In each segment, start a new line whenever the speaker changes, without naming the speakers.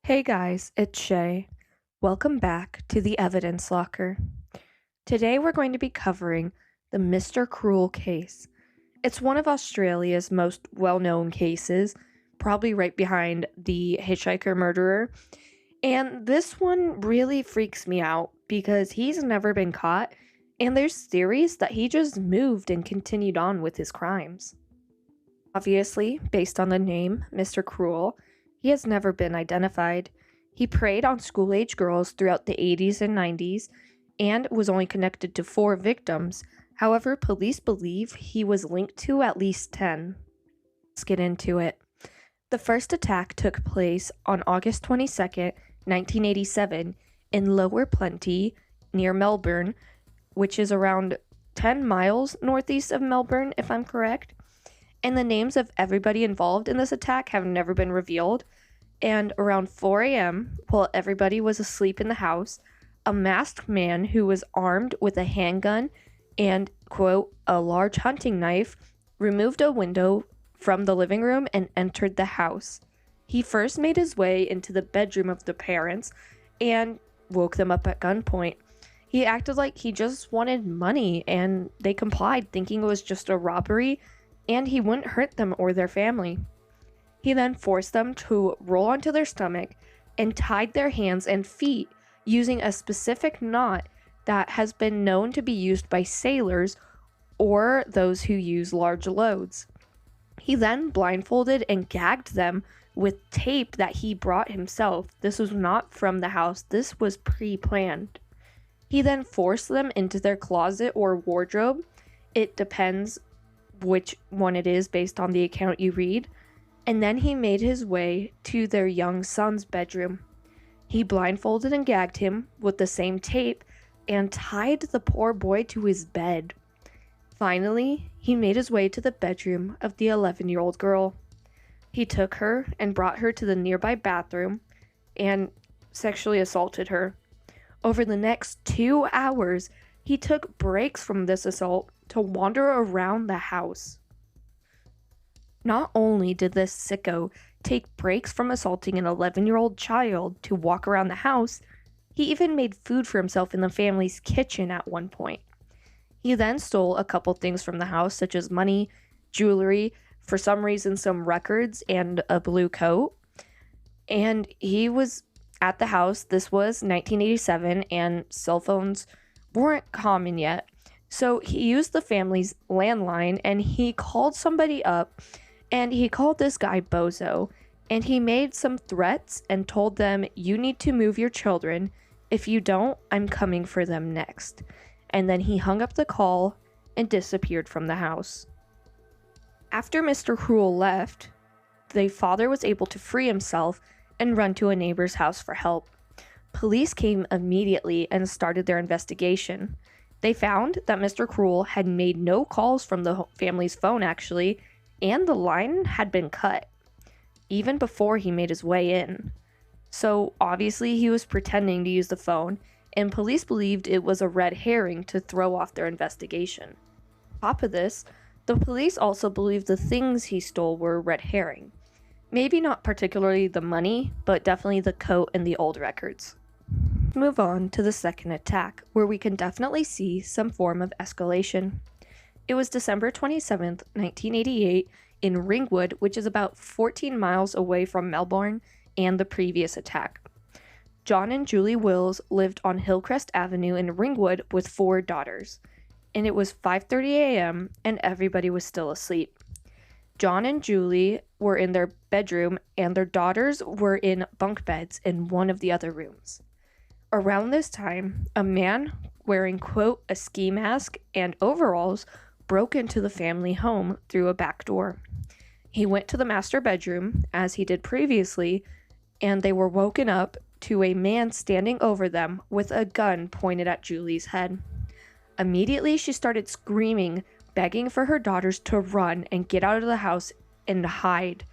Hey guys, it's Shay. Welcome back to the Evidence Locker. Today we're going to be covering the Mr. Cruel case. It's one of Australia's most well-known cases, probably right behind the hitchhiker murderer. And this one really freaks me out because he's never been caught, and there's theories that he just moved and continued on with his crimes. Obviously, based on the name, Mr. Cruel, he has never been identified. He preyed on school-age girls throughout the 80s and 90s and was only connected to 4 victims. However, police believe he was linked to at least 10. Let's get into it. The first attack took place on August 22nd, 1987 in Lower Plenty near Melbourne, which is around 10 miles northeast of Melbourne, if I'm correct. And the names of everybody involved in this attack have never been revealed. And around 4 a.m., while everybody was asleep in the house, a masked man who was armed with a handgun and, quote, a large hunting knife, removed a window from the living room and entered the house. He first made his way into the bedroom of the parents and woke them up at gunpoint. He acted like he just wanted money, and they complied, thinking it was just a robbery, and he wouldn't hurt them or their family. He then forced them to roll onto their stomach and tied their hands and feet using a specific knot that has been known to be used by sailors or those who use large loads. He then blindfolded and gagged them with tape that he brought himself. This was not from the house, this was pre-planned. He then forced them into their closet or wardrobe. It depends which one it is based on the account you read. And then he made his way to their young son's bedroom. He blindfolded and gagged him with the same tape and tied the poor boy to his bed. Finally, he made his way to the bedroom of the 11-year-old girl. He took her and brought her to the nearby bathroom and sexually assaulted her. Over the next 2 hours, he took breaks from this assault to wander around the house. Not only did this sicko take breaks from assaulting an 11-year-old child to walk around the house, he even made food for himself in the family's kitchen at one point. He then stole a couple things from the house, such as money, jewelry, for some reason some records, and a blue coat. And he was at the house. This was 1987, and cell phones weren't common yet. So he used the family's landline and he called somebody up, and he called this guy Bozo, and he made some threats and told them, "You need to move your children. If you don't, I'm coming for them next." And then he hung up the call and disappeared from the house. After Mr. Cruel left, the father was able to free himself and run to a neighbor's house for help. Police came immediately and started their investigation. They found that Mr. Cruel had made no calls from the family's phone, actually, and the line had been cut, even before he made his way in. So obviously he was pretending to use the phone, and police believed it was a red herring to throw off their investigation. On top of this, the police also believed the things he stole were red herring. Maybe not particularly the money, but definitely the coat and the old records. Move on to the second attack, where we can definitely see some form of escalation. It was December 27th, 1988, in Ringwood, which is about 14 miles away from Melbourne and the previous attack. John and Julie Wills lived on Hillcrest Avenue in Ringwood with 4 daughters, and it was 5:30 a.m. and everybody was still asleep. John and Julie were in their bedroom, and their daughters were in bunk beds in one of the other rooms. Around this time, a man wearing, quote, a ski mask and overalls broke into the family home through a back door. He went to the master bedroom, as he did previously, and they were woken up to a man standing over them with a gun pointed at Julie's head. Immediately, she started screaming, begging for her daughters to run and get out of the house and hide.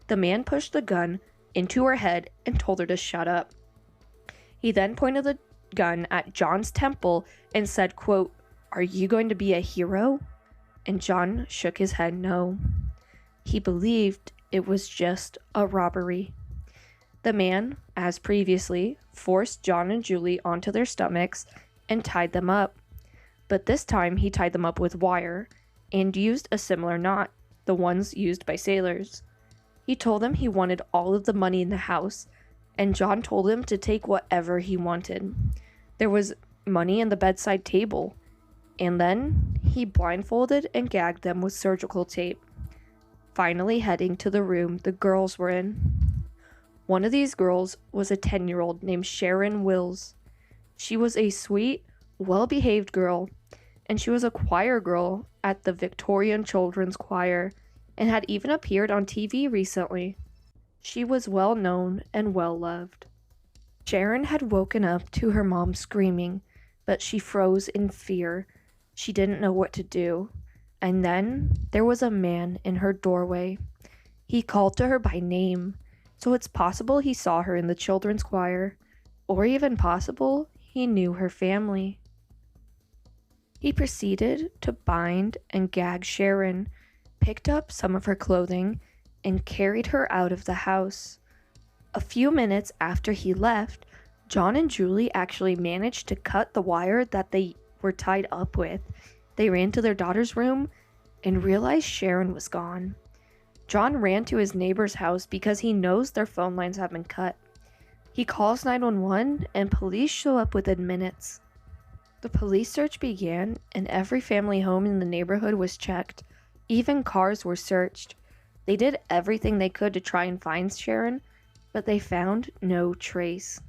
The man pushed the gun into her head and told her to shut up. He then pointed the gun at John's temple and said, quote, "Are you going to be a hero?" And John shook his head no. He believed it was just a robbery. The man, as previously, forced John and Julie onto their stomachs and tied them up. But this time he tied them up with wire and used a similar knot, the ones used by sailors. He told them he wanted all of the money in the house, and John told him to take whatever he wanted. There was money in the bedside table, and then he blindfolded and gagged them with surgical tape, finally heading to the room the girls were in. One of these girls was a 10-year-old named Sharon Wills. She was a sweet, well-behaved girl, and she was a choir girl at the Victorian Children's Choir and had even appeared on TV recently. She was well known and well loved. Sharon had woken up to her mom screaming, but she froze in fear. She didn't know what to do. And then there was a man in her doorway. He called to her by name, so it's possible he saw her in the children's choir, or even possible he knew her family. He proceeded to bind and gag Sharon, picked up some of her clothing, and carried her out of the house. A few minutes after he left, John and Julie actually managed to cut the wire that they were tied up with. They ran to their daughter's room and realized Sharon was gone. John ran to his neighbor's house because he knows their phone lines have been cut. He calls 911 and police show up within minutes. The police search began and every family home in the neighborhood was checked. Even cars were searched. They did everything they could to try and find Sharon, but they found no trace.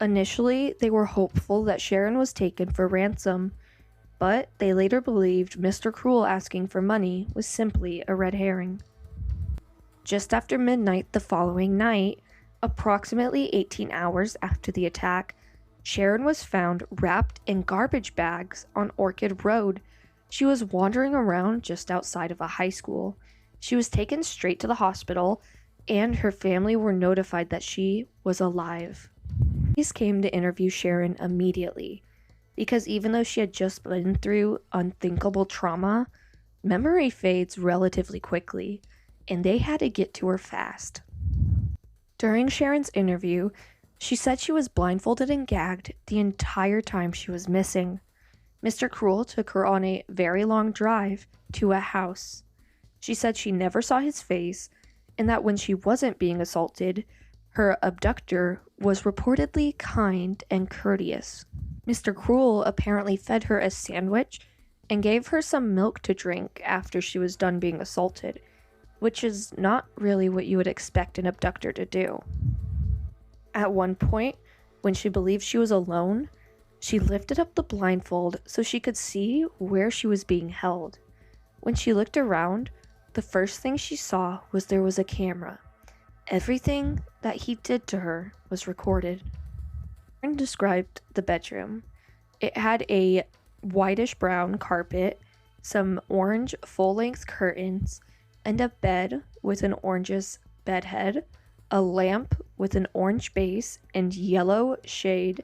Initially, they were hopeful that Sharon was taken for ransom, but they later believed Mr. Cruel asking for money was simply a red herring. Just after midnight the following night, approximately 18 hours after the attack, Sharon was found wrapped in garbage bags on Orchid Road. She was wandering around just outside of a high school. She was taken straight to the hospital, and her family were notified that she was alive. Police came to interview Sharon immediately, because even though she had just been through unthinkable trauma, memory fades relatively quickly, and they had to get to her fast. During Sharon's interview, she said she was blindfolded and gagged the entire time she was missing. Mr. Cruel took her on a very long drive to a house. She said she never saw his face, and that when she wasn't being assaulted, her abductor was reportedly kind and courteous. Mr. Cruel apparently fed her a sandwich and gave her some milk to drink after she was done being assaulted, which is not really what you would expect an abductor to do. At one point, when she believed she was alone, she lifted up the blindfold so she could see where she was being held. When she looked around, the first thing she saw was there was a camera. Everything that he did to her was recorded. Aaron described the bedroom. It had a whitish brown carpet, some orange full-length curtains, and a bed with an orangish bedhead, a lamp with an orange base and yellow shade,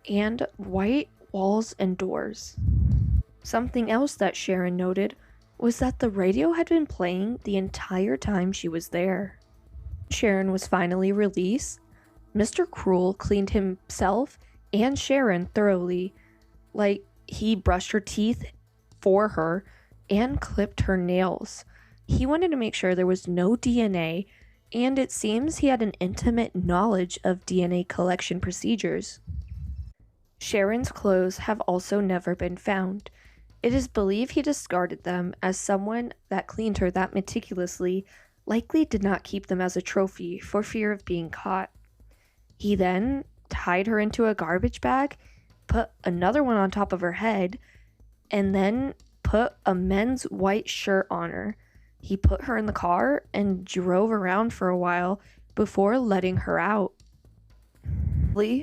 and white walls and doors. Something else that Sharon noted was that the radio had been playing the entire time she was there. Sharon was finally released. Mr. Cruel cleaned himself and Sharon thoroughly, like he brushed her teeth for her and clipped her nails. He wanted to make sure there was no DNA, and it seems he had an intimate knowledge of DNA collection procedures. Sharon's clothes have also never been found. It is believed he discarded them, as someone that cleaned her that meticulously likely did not keep them as a trophy for fear of being caught. He then tied her into a garbage bag, put another one on top of her head, and then put a men's white shirt on her. He put her in the car and drove around for a while before letting her out.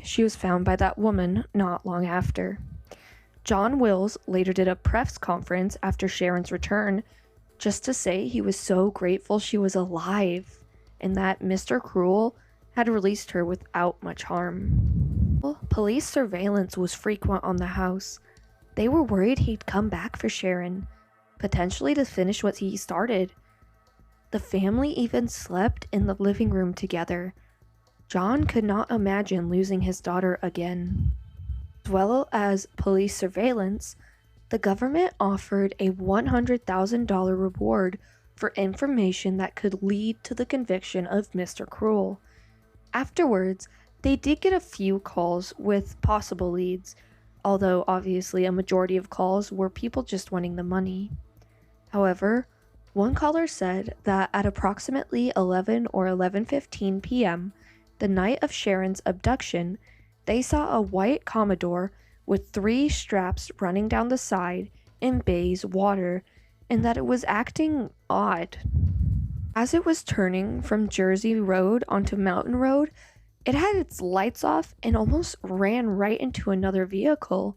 She was found by that woman not long after. John Wills later did a press conference after Sharon's return just to say he was so grateful she was alive and that Mr. Cruel had released her without much harm. Police surveillance was frequent on the house. They were worried he'd come back for Sharon, potentially to finish what he started. The family even slept in the living room together. John could not imagine losing his daughter again. As well as police surveillance, the government offered a $100,000 reward for information that could lead to the conviction of Mr. Cruel. Afterwards, they did get a few calls with possible leads, although obviously a majority of calls were people just wanting the money. However, one caller said that at approximately 11 or 11:15 p.m., the night of Sharon's abduction, they saw a white Commodore with 3 straps running down the side in Bay's water, and that it was acting odd. As it was turning from Jersey Road onto Mountain Road, it had its lights off and almost ran right into another vehicle.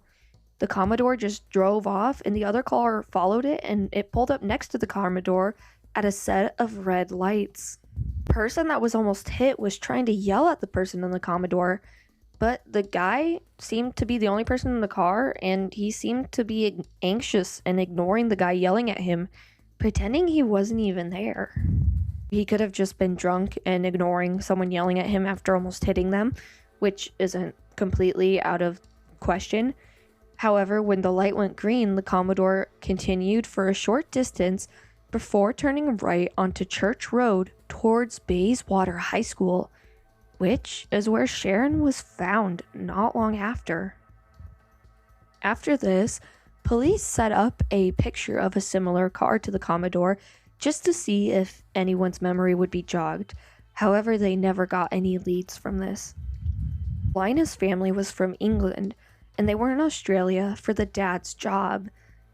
The Commodore just drove off and the other car followed it, and it pulled up next to the Commodore at a set of red lights. The person that was almost hit was trying to yell at the person in the Commodore, but the guy seemed to be the only person in the car, and he seemed to be anxious and ignoring the guy yelling at him, pretending he wasn't even there. He could have just been drunk and ignoring someone yelling at him after almost hitting them, which isn't completely out of question. However, when the light went green, the Commodore continued for a short distance before turning right onto Church Road towards Bayswater High School, which is where Sharon was found not long after. After this, police set up a picture of a similar car to the Commodore just to see if anyone's memory would be jogged. However, they never got any leads from this. Lina's family was from England, and they were in Australia for the dad's job,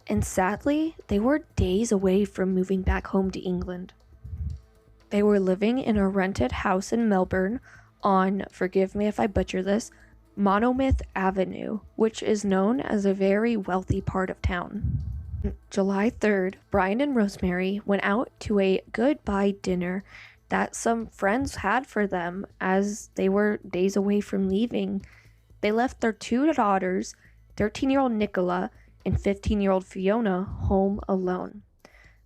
and sadly, they were days away from moving back home to England. They were living in a rented house in Melbourne on, forgive me if I butcher this, Monomyth Avenue, which is known as a very wealthy part of town. July 3rd, Brian and Rosemary went out to a goodbye dinner that some friends had for them as they were days away from leaving. They left their 2 daughters, 13-year-old Nicola and 15-year-old Fiona, home alone.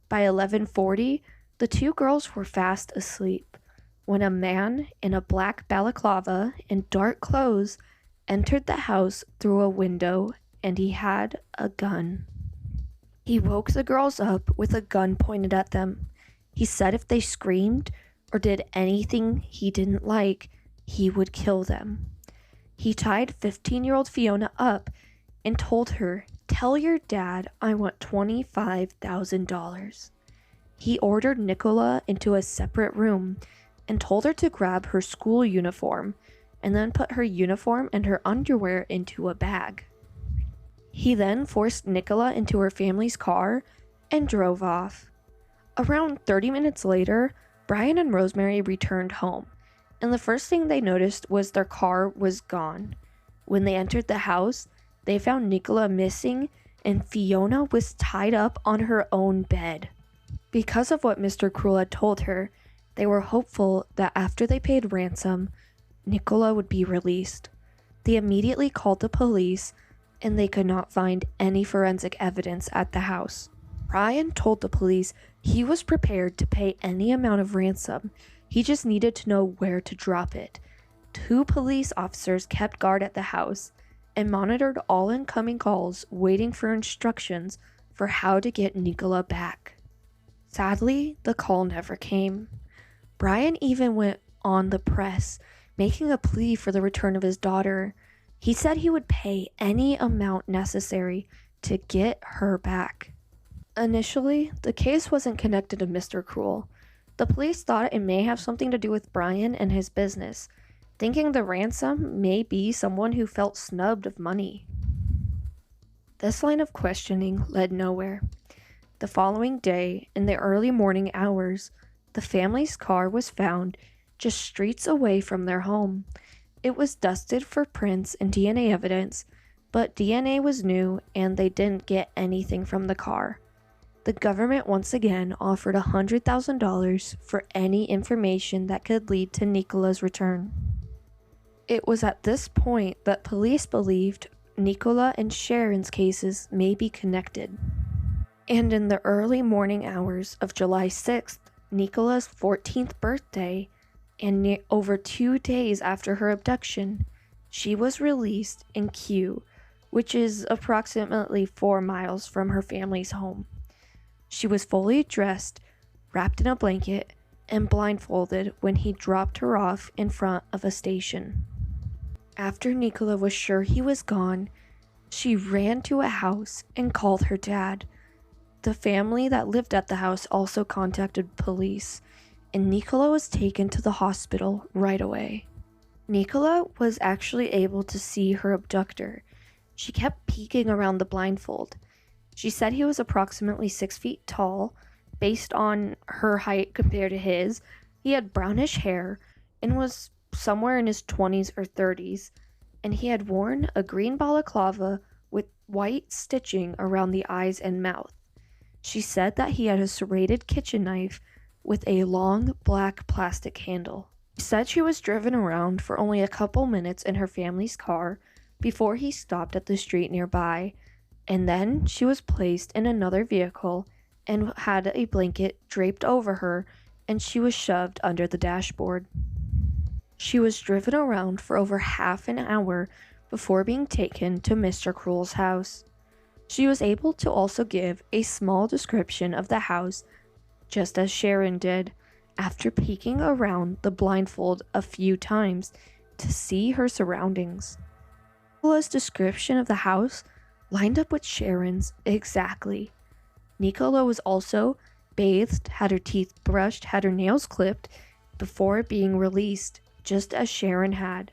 By 11:40, the 2 girls were fast asleep when a man in a black balaclava and dark clothes entered the house through a window, and he had a gun. He woke the girls up with a gun pointed at them. He said if they screamed or did anything he didn't like, he would kill them. He tied 15-year-old Fiona up and told her, "Tell your dad I want $25,000. He ordered Nicola into a separate room and told her to grab her school uniform and then put her uniform and her underwear into a bag. He then forced Nicola into her family's car and drove off. Around 30 minutes later, Brian and Rosemary returned home, and the first thing they noticed was their car was gone. When they entered the house, they found Nicola missing and Fiona was tied up on her own bed. Because of what Mr. Cruel had told her, they were hopeful that after they paid ransom, Nicola would be released. They immediately called the police, and they could not find any forensic evidence at the house. Brian told the police he was prepared to pay any amount of ransom. He just needed to know where to drop it. 2 police officers kept guard at the house and monitored all incoming calls, waiting for instructions for how to get Nicola back. Sadly, the call never came. Brian even went on the press, making a plea for the return of his daughter. He said he would pay any amount necessary to get her back. Initially, the case wasn't connected to Mr. Cruel. The police thought it may have something to do with Brian and his business, thinking the ransom may be someone who felt snubbed of money. This line of questioning led nowhere. The following day, in the early morning hours, the family's car was found just streets away from their home. It was dusted for prints and DNA evidence, but DNA was new and they didn't get anything from the car. The government once again offered $100,000 for any information that could lead to Nicola's return. It was at this point that police believed Nicola and Sharon's cases may be connected. And in the early morning hours of July 6th, Nicola's 14th birthday, and over 2 days after her abduction, she was released in Kew, which is approximately 4 miles from her family's home. She was fully dressed, wrapped in a blanket, and blindfolded when he dropped her off in front of a station. After Nicola was sure he was gone, she ran to a house and called her dad. The family that lived at the house also contacted police, and Nicola was taken to the hospital right away. Nicola was actually able to see her abductor. She kept peeking around the blindfold. She said he was approximately 6 feet tall. Based on her height compared to his, he had brownish hair and was somewhere in his 20s or 30s, and he had worn a green balaclava with white stitching around the eyes and mouth. She said that he had a serrated kitchen knife with a long black plastic handle. She said she was driven around for only a couple minutes in her family's car before he stopped at the street nearby, and then she was placed in another vehicle and had a blanket draped over her, and she was shoved under the dashboard. She was driven around for over half an hour before being taken to Mr. Cruel's house. She was able to also give a small description of the house, just as Sharon did, after peeking around the blindfold a few times to see her surroundings. Nicola's description of the house lined up with Sharon's exactly. Nicola was also bathed, had her teeth brushed, had her nails clipped before being released, just as Sharon had.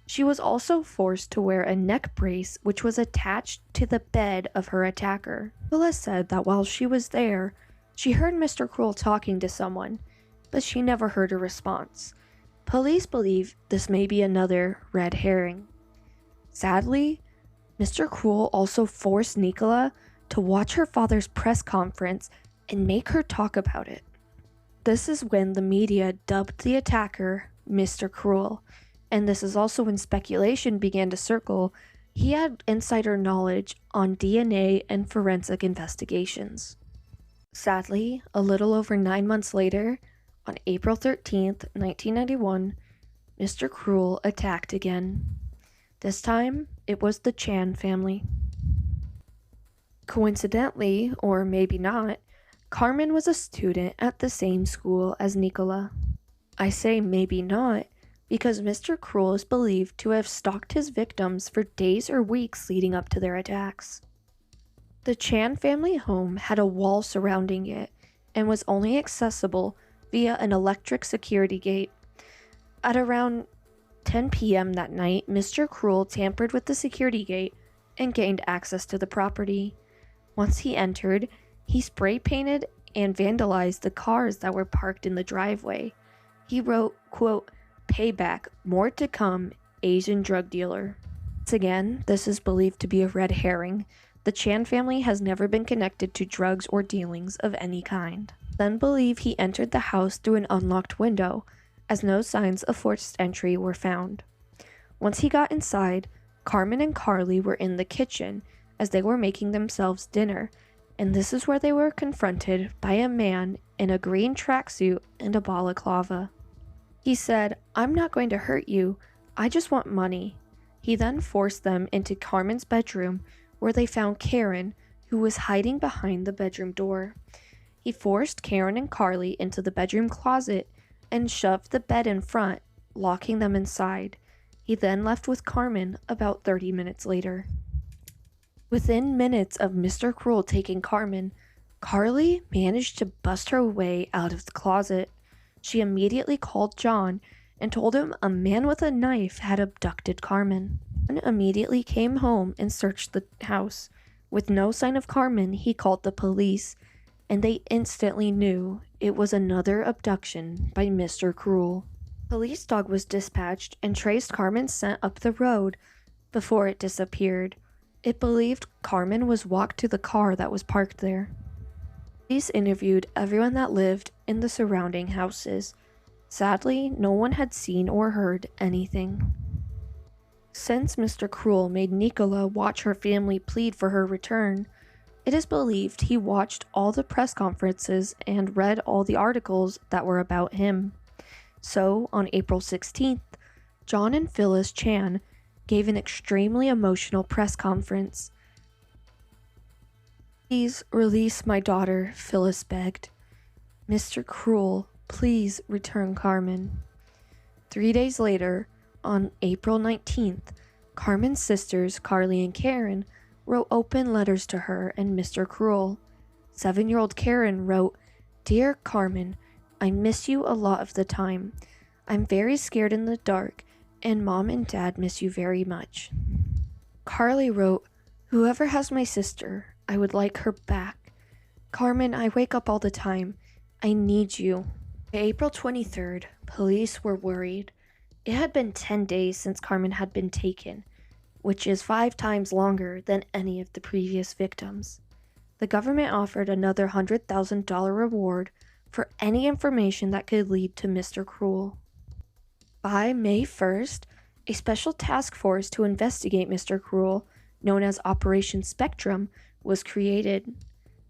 She was also forced to wear a neck brace which was attached to the bed of her attacker. Nicola said that while she was there, she heard Mr. Cruel talking to someone, but she never heard a response. Police believe this may be another red herring. Sadly, Mr. Cruel also forced Nicola to watch her father's press conference and make her talk about it. This is when the media dubbed the attacker Mr. Cruel, and this is also when speculation began to circle. He had insider knowledge on DNA and forensic investigations. Sadly, a little over 9 months later, on April 13th, 1991, Mr. Cruel attacked again. This time, it was the Chan family. Coincidentally, or maybe not, Carmen was a student at the same school as Nicola. I say maybe not because Mr. Cruel is believed to have stalked his victims for days or weeks leading up to their attacks. The Chan family home had a wall surrounding it and was only accessible via an electric security gate. At around 10 p.m. that night, Mr. Cruel tampered with the security gate and gained access to the property. Once he entered, he spray painted and vandalized the cars that were parked in the driveway. He wrote, quote, "Payback, more to come, Asian drug dealer." Once again, this is believed to be a red herring. The Chan family has never been connected to drugs or dealings of any kind. Then believe he entered the house through an unlocked window, as no signs of forced entry were found. Once he got inside, Carmen and Carly were in the kitchen as they were making themselves dinner, and this is where they were confronted by a man in a green tracksuit and a balaclava. He said, "I'm not going to hurt you, I just want money." He then forced them into Carmen's bedroom, where they found Karen, who was hiding behind the bedroom door. He forced Karen and Carly into the bedroom closet and shoved the bed in front, locking them inside. He then left with Carmen about 30 minutes later. Within minutes of Mr. Cruel taking Carmen, Carly managed to bust her way out of the closet. She immediately called John and told him a man with a knife had abducted Carmen. John immediately came home and searched the house. With no sign of Carmen, he called the police, and they instantly knew it was another abduction by Mr. Cruel. A police dog was dispatched and traced Carmen's scent up the road before it disappeared. It believed Carmen was walked to the car that was parked there. Police interviewed everyone that lived in the surrounding houses. Sadly, no one had seen or heard anything. Since Mr. Cruel made Nicola watch her family plead for her return, it is believed he watched all the press conferences and read all the articles that were about him. So, on April 16th, John and Phyllis Chan gave an extremely emotional press conference. "Please release my daughter," Phyllis begged. "Mr. Cruel, please return Carmen." 3 days later, on April 19th, Carmen's sisters, Carly and Karen, wrote open letters to her and Mr. Cruel. 7-year-old Karen wrote, "Dear Carmen, I miss you a lot of the time. I'm very scared in the dark, and Mom and Dad miss you very much." Carly wrote, "Whoever has my sister, I would like her back. Carmen, I wake up all the time. I need you." By April 23rd, police were worried. It had been 10 days since Carmen had been taken, which is 5 times longer than any of the previous victims. The government offered another $100,000 reward for any information that could lead to Mr. Cruel. By May 1st, a special task force to investigate Mr. Cruel, known as Operation Spectrum, was created.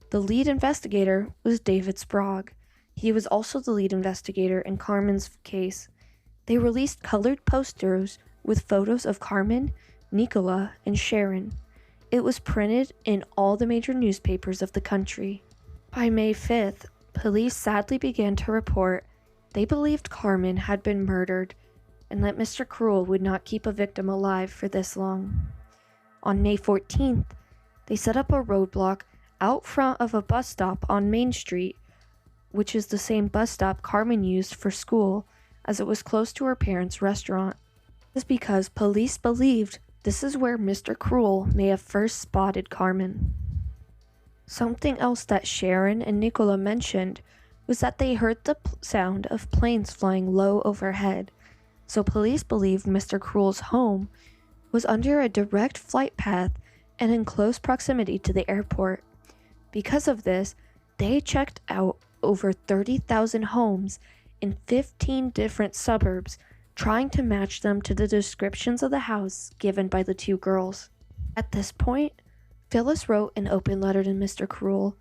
The lead investigator was David Sprague. He was also the lead investigator in Carmen's case. They released colored posters with photos of Carmen, Nicola, and Sharon. It was printed in all the major newspapers of the country. By May 5th, police sadly began to report they believed Carmen had been murdered and that Mr. Cruel would not keep a victim alive for this long. On May 14th, they set up a roadblock out front of a bus stop on Main Street, which is the same bus stop Carmen used for school, as it was close to her parents' restaurant. This is because police believed this is where Mr. Cruel may have first spotted Carmen. Something else that Sharon and Nicola mentioned was that they heard the sound of planes flying low overhead, so police believed Mr. Cruel's home was under a direct flight path and in close proximity to the airport. Because of this, they checked out over 30,000 homes in 15 different suburbs, trying to match them to the descriptions of the house given by the two girls. At this point, Phyllis wrote an open letter to Mr. Cruel.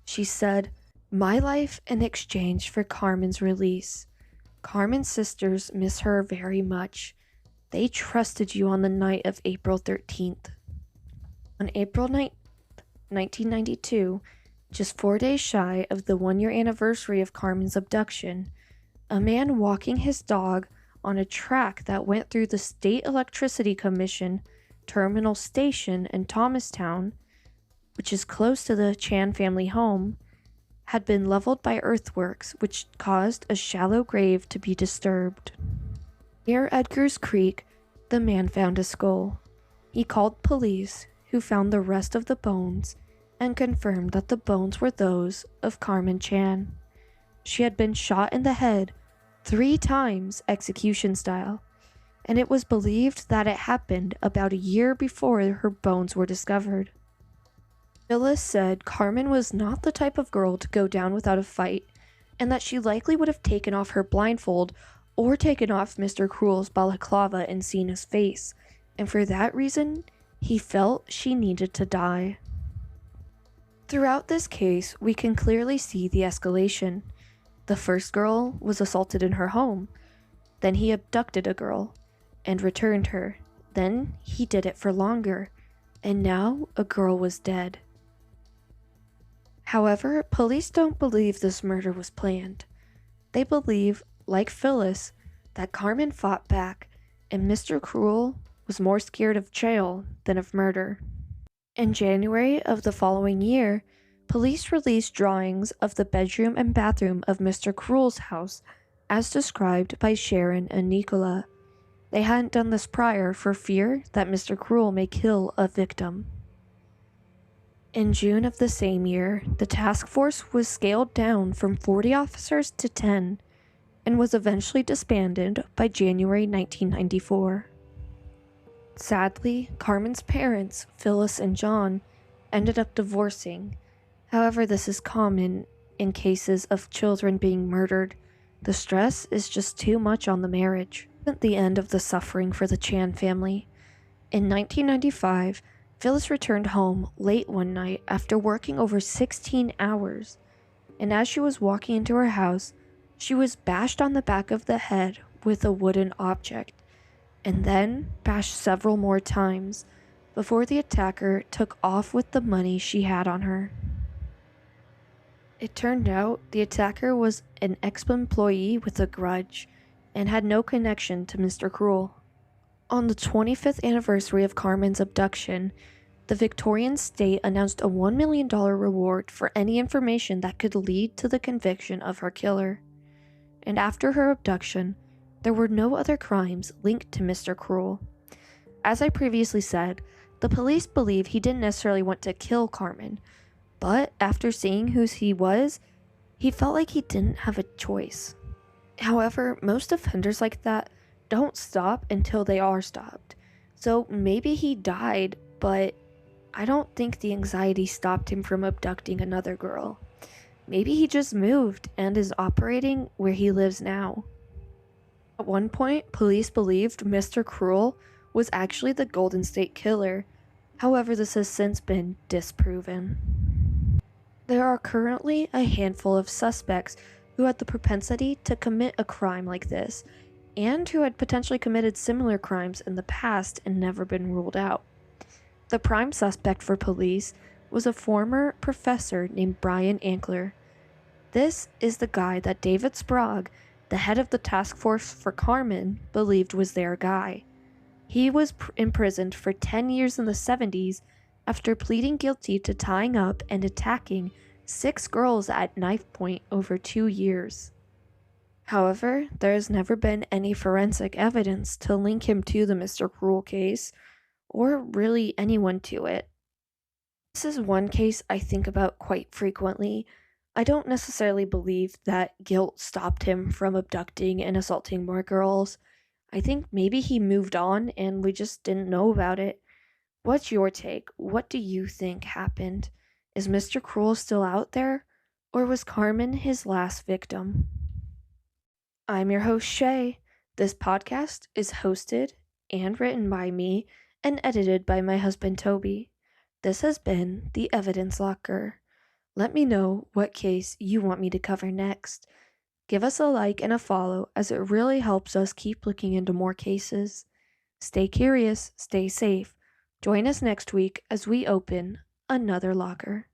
She said, "My life in exchange for Carmen's release. Carmen's sisters miss her very much. They trusted you on the night of April 13th. On April 9th, 1992, just 4 days shy of the 1-year anniversary of Carmen's abduction, a man walking his dog on a track that went through the State Electricity Commission terminal station in Thomastown, which is close to the Chan family home, had been leveled by earthworks, which caused a shallow grave to be disturbed. Near Edgar's Creek, the man found a skull. He called police, who found the rest of the bones and confirmed that the bones were those of Carmen Chan. She had been shot in the head 3 times execution style, and it was believed that it happened about a year before her bones were discovered. Phyllis said Carmen was not the type of girl to go down without a fight, and that she likely would have taken off her blindfold or taken off Mr. Cruel's balaclava and seen his face, and for that reason, he felt she needed to die. Throughout this case, we can clearly see the escalation. The first girl was assaulted in her home, then he abducted a girl and returned her, then he did it for longer, and now a girl was dead. However, police don't believe this murder was planned. They believe, like Phyllis, that Carmen fought back and Mr. Cruel was more scared of jail than of murder. In January of the following year, police released drawings of the bedroom and bathroom of Mr. Cruel's house as described by Sharon and Nicola. They hadn't done this prior for fear that Mr. Cruel may kill a victim. In June of the same year, the task force was scaled down from 40 officers to 10 and was eventually disbanded by January 1994. Sadly, Carmen's parents, Phyllis and John, ended up divorcing. However, this is common in cases of children being murdered. The stress is just too much on the marriage. At the end of the suffering for the Chan family. In 1995, Phyllis returned home late one night after working over 16 hours, and as she was walking into her house, She was bashed on the back of the head with a wooden object, and then bashed several more times before the attacker took off with the money she had on her. It turned out the attacker was an ex-employee with a grudge and had no connection to Mr. Cruel. On the 25th anniversary of Carmen's abduction, the Victorian state announced a $1 million reward for any information that could lead to the conviction of her killer. And after her abduction, there were no other crimes linked to Mr. Cruel. As I previously said, the police believe he didn't necessarily want to kill Carmen, but after seeing who he was, he felt like he didn't have a choice. However, most offenders like that don't stop until they are stopped. So maybe he died, but I don't think the anxiety stopped him from abducting another girl. Maybe he just moved and is operating where he lives now. At one point, police believed Mr. Cruel was actually the Golden State Killer. However, this has since been disproven. There are currently a handful of suspects who had the propensity to commit a crime like this, and who had potentially committed similar crimes in the past and never been ruled out. The prime suspect for police was a former professor named Brian Ankler. This is the guy that David Sprague, the head of the task force for Carmen, believed was their guy. He was imprisoned for 10 years in the 70s after pleading guilty to tying up and attacking 6 girls at knife point over 2 years. However, there has never been any forensic evidence to link him to the Mr. Cruel case, or really anyone to it. This is one case I think about quite frequently. I don't necessarily believe that guilt stopped him from abducting and assaulting more girls. I think maybe he moved on and we just didn't know about it. What's your take? What do you think happened? Is Mr. Cruel still out there? Or was Carmen his last victim? I'm your host, Shay. This podcast is hosted and written by me and edited by my husband, Toby. This has been The Evidence Locker. Let me know what case you want me to cover next. Give us a like and a follow, as it really helps us keep looking into more cases. Stay curious, stay safe. Join us next week as we open another locker.